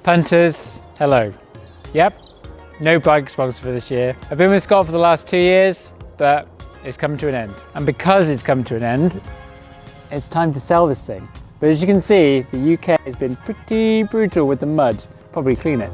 Punters, hello. Yep, no bike sponsor for this year. I've been with Scott for the last 2 years, but it's coming to an end. And because it's come to an end, it's time to sell this thing. But as you can see, the UK has been pretty brutal with the mud. Probably clean it.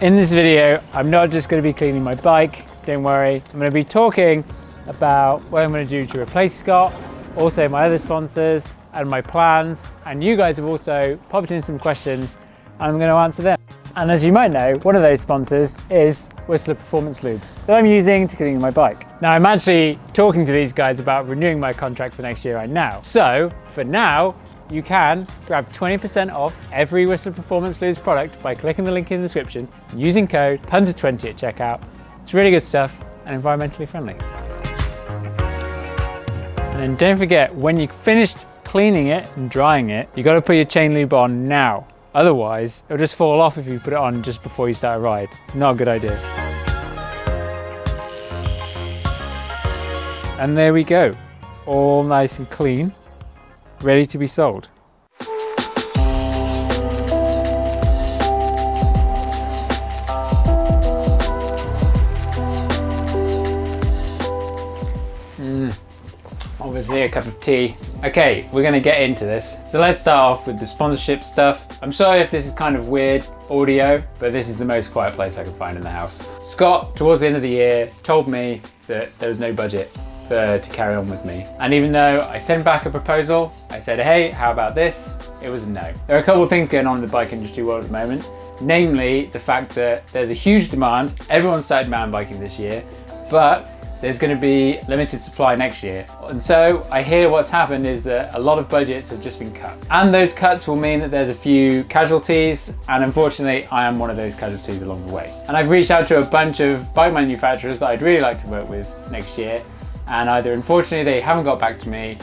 In this video, I'm not just going to be cleaning my bike, don't worry. I'm going to be talking about what I'm going to do to replace Scott, also my other sponsors and my plans. And you guys have also popped in some questions and I'm going to answer them. And as you might know, one of those sponsors is Whistler Performance Lubes that I'm using to clean my bike. Now I'm actually talking to these guys about renewing my contract for next year right now. So for now, you can grab 20% off every Whistler Performance Lubes product by clicking the link in the description and using code PUNTER20 at checkout. It's really good stuff and environmentally friendly. And then don't forget, when you've finished cleaning it and drying it, you got to put your chain lube on now. Otherwise, it'll just fall off if you put it on just before you start a ride. It's not a good idea. And there we go, all nice and clean, ready to be sold. Obviously a cup of tea. Okay, we're gonna get into this. So let's start off with the sponsorship stuff. I'm sorry if this is kind of weird audio, but this is the most quiet place I could find in the house. Scott, towards the end of the year, told me that there was no budget to carry on with me. And even though I sent back a proposal, I said, hey, how about this? It was a no. There are a couple of things going on in the bike industry world at the moment, namely the fact that there's a huge demand. Everyone started mountain biking this year, but there's going to be limited supply next year. And so I hear what's happened is that a lot of budgets have just been cut. And those cuts will mean that there's a few casualties, and unfortunately I am one of those casualties along the way. And I've reached out to a bunch of bike manufacturers that I'd really like to work with next year, and either unfortunately they haven't got back to me,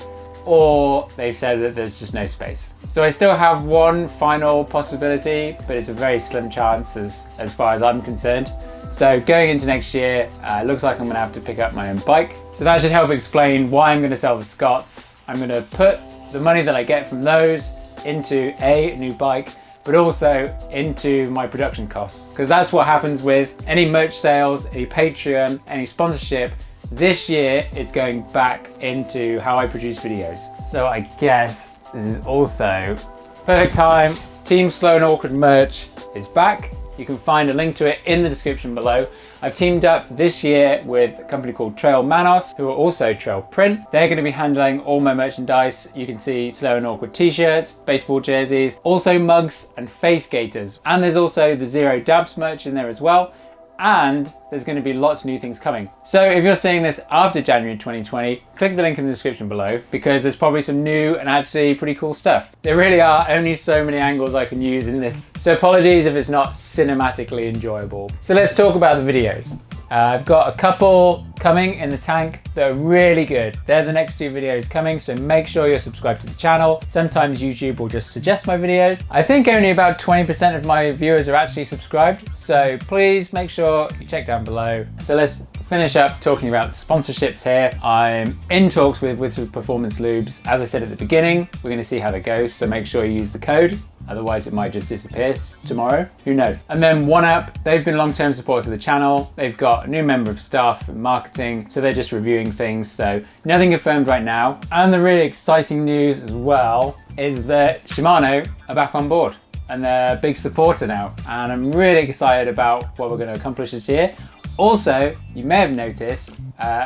or they've said that there's just no space. So I still have one final possibility, but it's a very slim chance as far as I'm concerned. So going into next year, it looks like I'm gonna have to pick up my own bike. So that should help explain why I'm gonna sell the Scots. I'm gonna put the money that I get from those into a new bike, but also into my production costs. Because that's what happens with any merch sales, any Patreon, any sponsorship. This year, it's going back into how I produce videos. So I guess this is also perfect time. Team Slow and Awkward merch is back. You can find a link to it in the description below. I've teamed up this year with a company called Trail Manos, who are also Trail Print. They're going to be handling all my merchandise. You can see Slow and Awkward t-shirts, baseball jerseys, also mugs and face gaiters. And there's also the Zero Dabs merch in there as well. And there's going to be lots of new things coming. So if you're seeing this after January 2020, click the link in the description below, because there's probably some new and actually pretty cool stuff. There really are only so many angles I can use in this, so apologies if it's not cinematically enjoyable. So let's talk about the videos. I've got a couple coming in the tank that are really good. They're the next 2 videos coming, so make sure you're subscribed to the channel. Sometimes YouTube will just suggest my videos. I think only about 20% of my viewers are actually subscribed, so please make sure you check down below. So let's finish up talking about the sponsorships here. I'm in talks with Whistler Performance Lubes. As I said at the beginning, we're going to see how that goes, so make sure you use the code. Otherwise it might just disappear tomorrow, who knows. And then OneUp, they've been long-term supporters of the channel. They've got a new member of staff and marketing, so they're just reviewing things, so nothing confirmed right now. And the really exciting news as well is that Shimano are back on board and they're a big supporter now. And I'm really excited about what we're going to accomplish this year. Also, you may have noticed,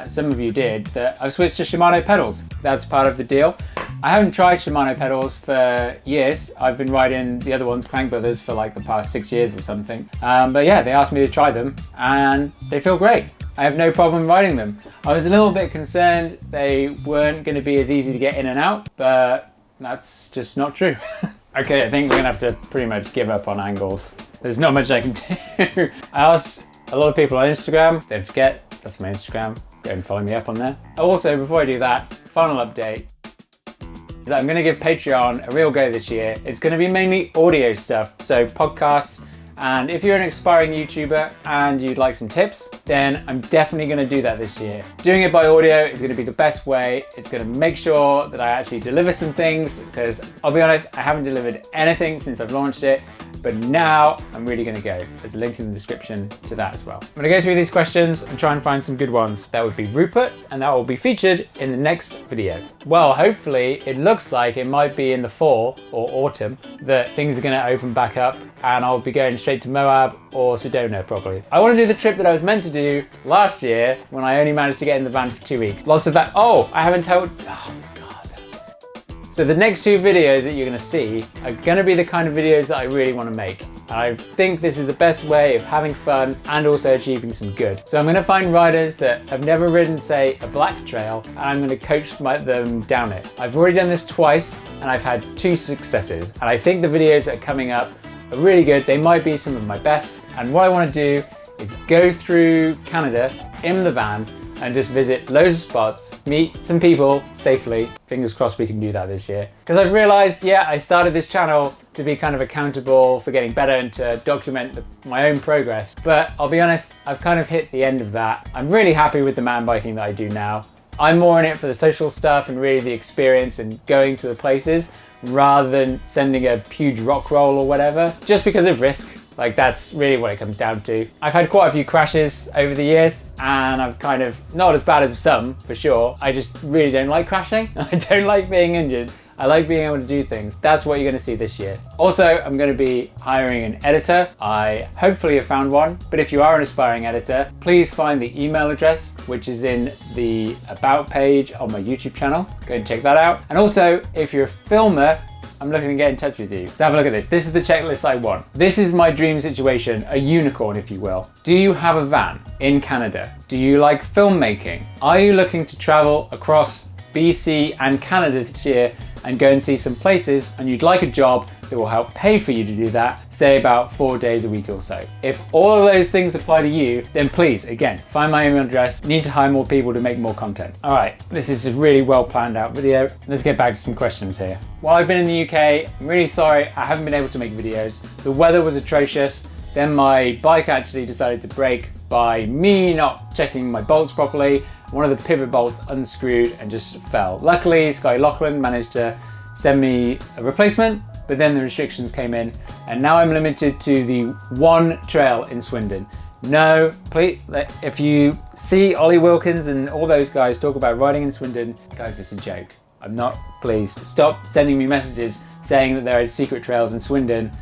some of you did, that I've switched to Shimano pedals. That's part of the deal. I haven't tried Shimano pedals for years. I've been riding the other ones, Crank Brothers, for like the past 6 years or something. But yeah, they asked me to try them and they feel great. I have no problem riding them. I was a little bit concerned they weren't going to be as easy to get in and out, but that's just not true. Okay, I think we're gonna have to pretty much give up on angles. There's not much I can do. I asked a lot of people on Instagram. Don't forget, that's my Instagram. Go and follow me up on there. Also, before I do that, final update is that I'm going to give Patreon a real go this year. It's going to be mainly audio stuff, so podcasts And if you're an aspiring YouTuber and you'd like some tips, then I'm definitely going to do that this year. Doing it by audio is going to be the best way. It's going to make sure that I actually deliver some things, because I'll be honest, I haven't delivered anything since I've launched it. But now I'm really going to go. There's a link in the description to that as well. I'm going to go through these questions and try and find some good ones. That would be Rupert, and that will be featured in the next video. Well, hopefully it looks like it might be in the fall or autumn that things are going to open back up, and I'll be going straight to Moab or Sedona probably. I want to do the trip that I was meant to do last year when I only managed to get in the van for 2 weeks. Lots of that. Oh, I haven't told. Oh. So the next two videos that you're going to see are going to be the kind of videos that I really want to make. I think this is the best way of having fun and also achieving some good. So I'm going to find riders that have never ridden, say, a black trail, and I'm going to coach them down it. I've already done this twice and I've had 2 successes. And I think the videos that are coming up are really good. They might be some of my best. And what I want to do is go through Canada in the van and just visit loads of spots, meet some people safely. Fingers crossed we can do that this year. Because I've realized, yeah, I started this channel to be kind of accountable for getting better and to document my own progress. But I'll be honest, I've kind of hit the end of that. I'm really happy with the mountain biking that I do now. I'm more in it for the social stuff and really the experience and going to the places rather than sending a huge rock roll or whatever, just because of risk. Like, that's really what it comes down to. I've had quite a few crashes over the years, and I've kind of, not as bad as some, for sure. I just really don't like crashing. I don't like being injured. I like being able to do things. That's what you're gonna see this year. Also, I'm gonna be hiring an editor. I hopefully have found one, but if you are an aspiring editor, please find the email address, which is in the About page on my YouTube channel. Go and check that out. And also, if you're a filmer, I'm looking to get in touch with you. So have a look at this. This is the checklist I want. This is my dream situation, a unicorn, if you will. Do you have a van in Canada? Do you like filmmaking? Are you looking to travel across BC and Canada this year and go and see some places, and you'd like a job that will help pay for you to do that, say about 4 days a week or so? If all of those things apply to you, then please, again, find my email address. Need to hire more people to make more content. All right, this is a really well planned out video. Let's get back to some questions here. While I've been in the UK, I'm really sorry I haven't been able to make videos. The weather was atrocious. Then my bike actually decided to break by me not checking my bolts properly. One of the pivot bolts unscrewed and just fell. Luckily, Sky Lachlan managed to send me a replacement, but then the restrictions came in, and now I'm limited to the one trail in Swindon. No, please, if you see Ollie Wilkins and all those guys talk about riding in Swindon, guys, it's a joke. I'm not, please, stop sending me messages saying that there are secret trails in Swindon.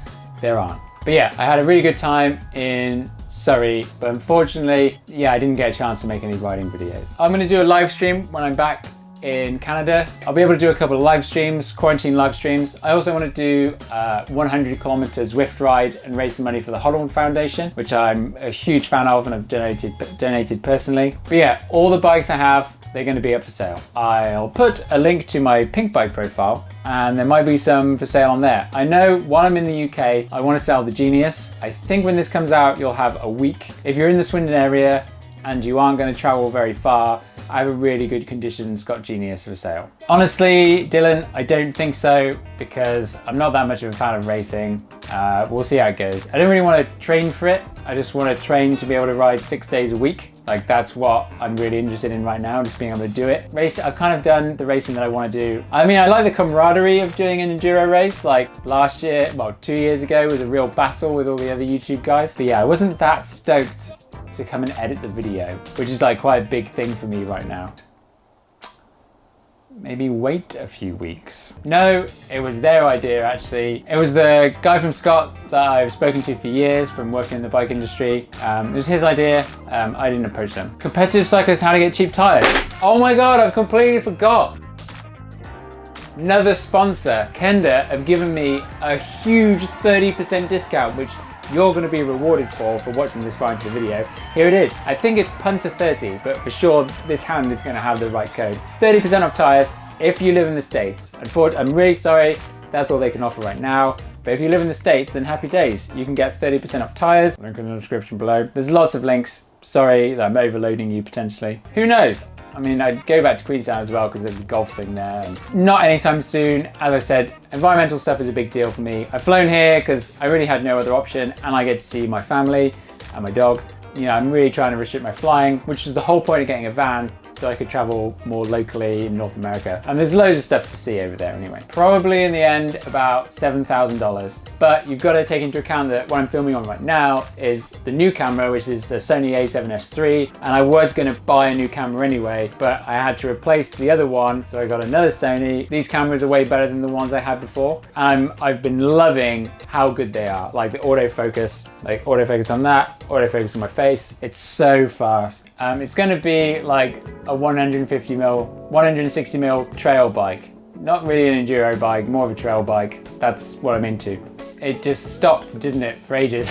There aren't. But yeah, I had a really good time in Surrey, but unfortunately, yeah, I didn't get a chance to make any riding videos. I'm gonna do a live stream when I'm back in Canada. I'll be able to do a couple of live streams, quarantine live streams. I also want to do 100 kilometers Zwift ride and raise some money for the Holland Foundation, which I'm a huge fan of and I've donated personally. But yeah, all the bikes I have, they're going to be up for sale. I'll put a link to my pink bike profile, and there might be some for sale on there. I know while I'm in the UK, I want to sell the Genius. I think when this comes out, you'll have a week. If you're in the Swindon area and you aren't going to travel very far, I have a really good condition Scott Genius for sale. Honestly, Dylan, I don't think so, because I'm not that much of a fan of racing. We'll see how it goes. I don't really want to train for it. I just want to train to be able to ride 6 days a week. Like, that's what I'm really interested in right now, just being able to do it. I've kind of done the racing that I want to do. I mean, I like the camaraderie of doing an enduro race. Like last year, well, 2 years ago, was a real battle with all the other YouTube guys. But yeah, I wasn't that stoked to come and edit the video, which is like quite a big thing for me right now. Maybe wait a few weeks. No, it was their idea actually. It was the guy from Scott that I've spoken to for years from working in the bike industry. It was his idea. I didn't approach them. Competitive cyclists, how to get cheap tires. Oh my God, I've completely forgot. Another sponsor, Kenda, have given me a huge 30% discount, which you're going to be rewarded for watching this far into the video. Here it is. I think it's Punter 30, but for sure this hand is going to have the right code. 30% off tires if you live in the States. Unfortunately, I'm really sorry, that's all they can offer right now. But if you live in the States, then happy days. You can get 30% off tires. Link in the description below. There's lots of links. Sorry that I'm overloading you potentially. Who knows? I mean, I'd go back to Queenstown as well because there's a golf thing there. And not anytime soon. As I said, environmental stuff is a big deal for me. I've flown here because I really had no other option, and I get to see my family and my dog. You know, I'm really trying to restrict my flying, which is the whole point of getting a van, so I could travel more locally in North America. And there's loads of stuff to see over there anyway. Probably in the end about $7,000. But you've got to take into account that what I'm filming on right now is the new camera, which is the Sony a7S III. And I was going to buy a new camera anyway, but I had to replace the other one. So I got another Sony. These cameras are way better than the ones I had before. And I've been loving how good they are. Like the autofocus, on that, autofocus on my face. It's so fast. It's going to be like a 160mm trail bike. Not really an enduro bike, more of a trail bike. That's what I'm into. It just stopped, didn't it, for ages.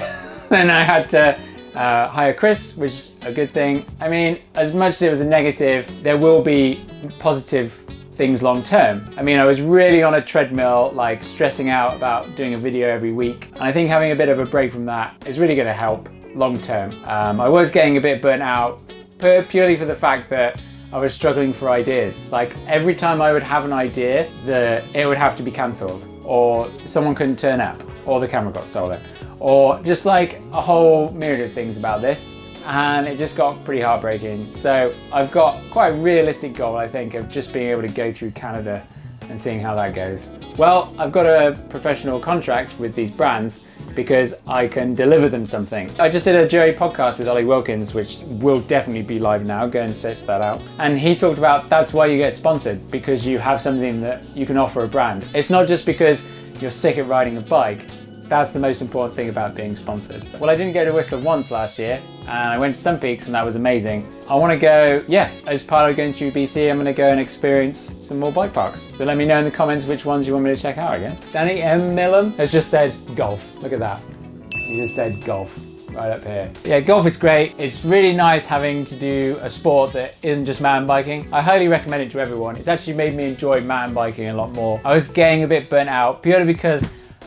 Then I had to hire Chris, which is a good thing. I mean, as much as it was a negative, there will be positive things long term. I mean, I was really on a treadmill, like stressing out about doing a video every week. And I think having a bit of a break from that is really going to help long term. I was getting a bit burnt out purely for the fact that I was struggling for ideas. Like every time I would have an idea, it would have to be cancelled, or someone couldn't turn up, or the camera got stolen, or just like a whole myriad of things about this. And it just got pretty heartbreaking. So I've got quite a realistic goal, I think, of just being able to go through Canada and seeing how that goes. Well, I've got a professional contract with these brands because I can deliver them something. I just did a Joey podcast with Ollie Wilkins, which will definitely be live now. Go and search that out. And he talked about that's why you get sponsored, because you have something that you can offer a brand. It's not just because you're sick at riding a bike. That's the most important thing about being sponsored. Well, I didn't go to Whistler once last year, and I went to Sun Peaks, and that was amazing. I want to go, as part of going through BC, I'm going to go and experience some more bike parks. So let me know in the comments which ones you want me to check out, I guess. Danny M. Millam has just said golf. Look at that. He just said golf right up here. Yeah, golf is great. It's really nice having to do a sport that isn't just mountain biking. I highly recommend it to everyone. It's actually made me enjoy mountain biking a lot more. I was getting a bit burnt out purely because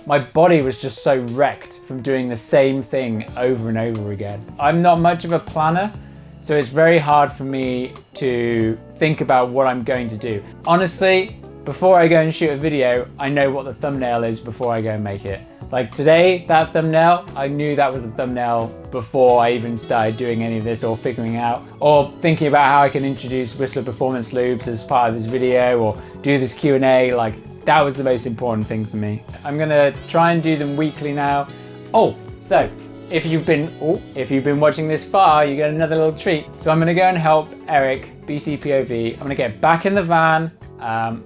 my body was just so wrecked from doing the same thing over and over again. I'm not much of a planner, so it's very hard for me to think about what I'm going to do. Honestly, before I go and shoot a video, I know what the thumbnail is before I go and make it. Like today, that thumbnail, I knew that was a thumbnail before I even started doing any of this or figuring out, or thinking about how I can introduce Whistler Performance Loops as part of this video or do this Q&A. Like, that was the most important thing for me. I'm gonna try and do them weekly now. Oh, so if you've been watching this far, you get another little treat. So I'm gonna go and help Eric, BCPOV. I'm gonna get back in the van.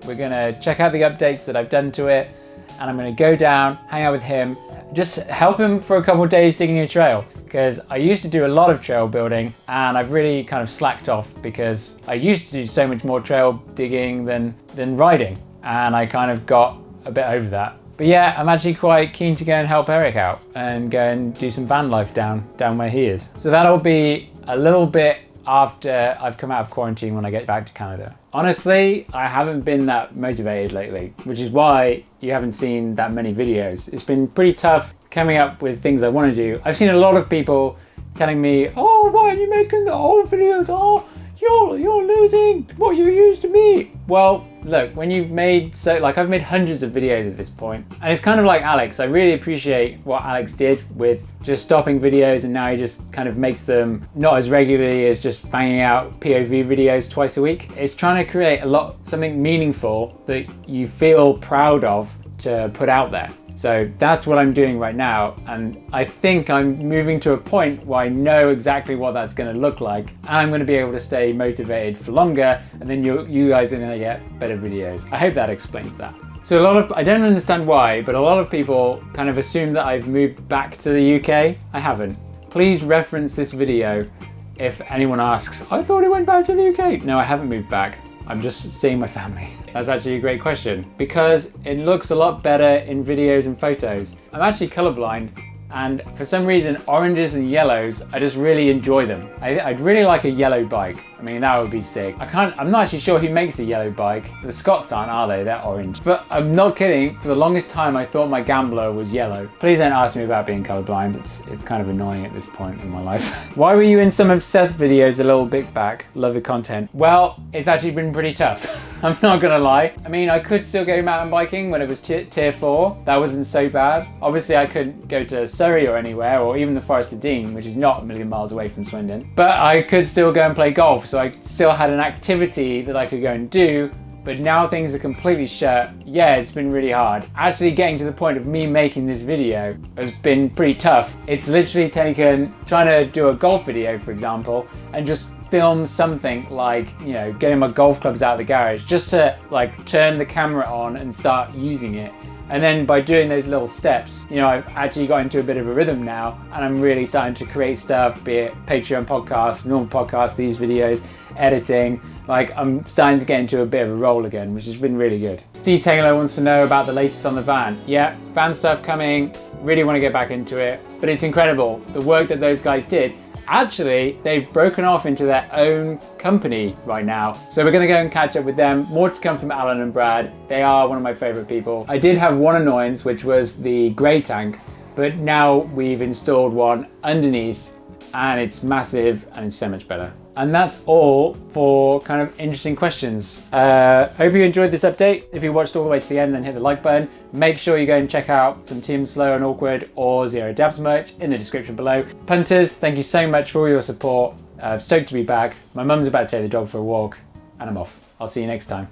We're gonna check out the updates that I've done to it, and I'm gonna go down, hang out with him, just help him for a couple of days digging a trail. Because I used to do a lot of trail building, and I've really kind of slacked off because I used to do so much more trail digging than riding. And I kind of got a bit over that. But yeah, I'm actually quite keen to go and help Eric out and go and do some van life down where he is. So that'll be a little bit after I've come out of quarantine when I get back to Canada. Honestly, I haven't been that motivated lately, which is why you haven't seen that many videos. It's been pretty tough coming up with things I want to do. I've seen a lot of people telling me, oh, why aren't you making the old videos? Oh, you're losing what you used to be. Well, look, when you've made I've made hundreds of videos at this point, and it's kind of like Alex. I really appreciate what Alex did with just stopping videos, and now he just kind of makes them not as regularly as just banging out POV videos twice a week. It's trying to create something meaningful that you feel proud of to put out there. So that's what I'm doing right now, and I think I'm moving to a point where I know exactly what that's going to look like, and I'm going to be able to stay motivated for longer, and then you guys are going to get better videos. I hope that explains that. So I don't understand why, but a lot of people kind of assume that I've moved back to the UK. I haven't. Please reference this video if anyone asks, I thought I went back to the UK. No, I haven't moved back. I'm just seeing my family. That's actually a great question because it looks a lot better in videos and photos. I'm actually colorblind, and for some reason oranges and yellows, I just really enjoy them. I'd really like a yellow bike. I mean, that would be sick. I'm not actually sure who makes a yellow bike. The Scots aren't, are they? They're orange. But I'm not kidding, for the longest time I thought my Gambler was yellow. Please don't ask me about being colorblind. It's kind of annoying at this point in my life. Why were you in some of Seth's videos a little bit back? Love the content. Well, it's actually been pretty tough. I'm not gonna lie. I mean, I could still go mountain biking when it was tier 4. That wasn't so bad. Obviously, I couldn't go to Surrey or anywhere, or even the Forest of Dean, which is not a million miles away from Swindon. But I could still go and play golf, so I still had an activity that I could go and do. But now things are completely shut. Yeah, it's been really hard. Actually getting to the point of me making this video has been pretty tough. It's literally taken trying to do a golf video, for example, and just film something like, you know, getting my golf clubs out of the garage, just to like turn the camera on and start using it. And then by doing those little steps, you know, I've actually got into a bit of a rhythm now, and I'm really starting to create stuff, be it Patreon podcasts, normal podcasts, these videos, editing. Like, I'm starting to get into a bit of a roll again, which has been really good. Steve Taylor wants to know about the latest on the van. Yeah, van stuff coming, really want to get back into it, but it's incredible, the work that those guys did. Actually, they've broken off into their own company right now. So we're gonna go and catch up with them. More to come from Alan and Brad. They are one of my favorite people. I did have one annoyance, which was the grey tank, but now we've installed one underneath and it's massive and it's so much better. And that's all for kind of interesting questions. Hope you enjoyed this update. If you watched all the way to the end, then hit the like button. Make sure you go and check out some Team Slow and Awkward or Zero Dabs merch in the description below. Punters, thank you so much for all your support. Stoked to be back. My mum's about to take the dog for a walk and I'm off. I'll see you next time.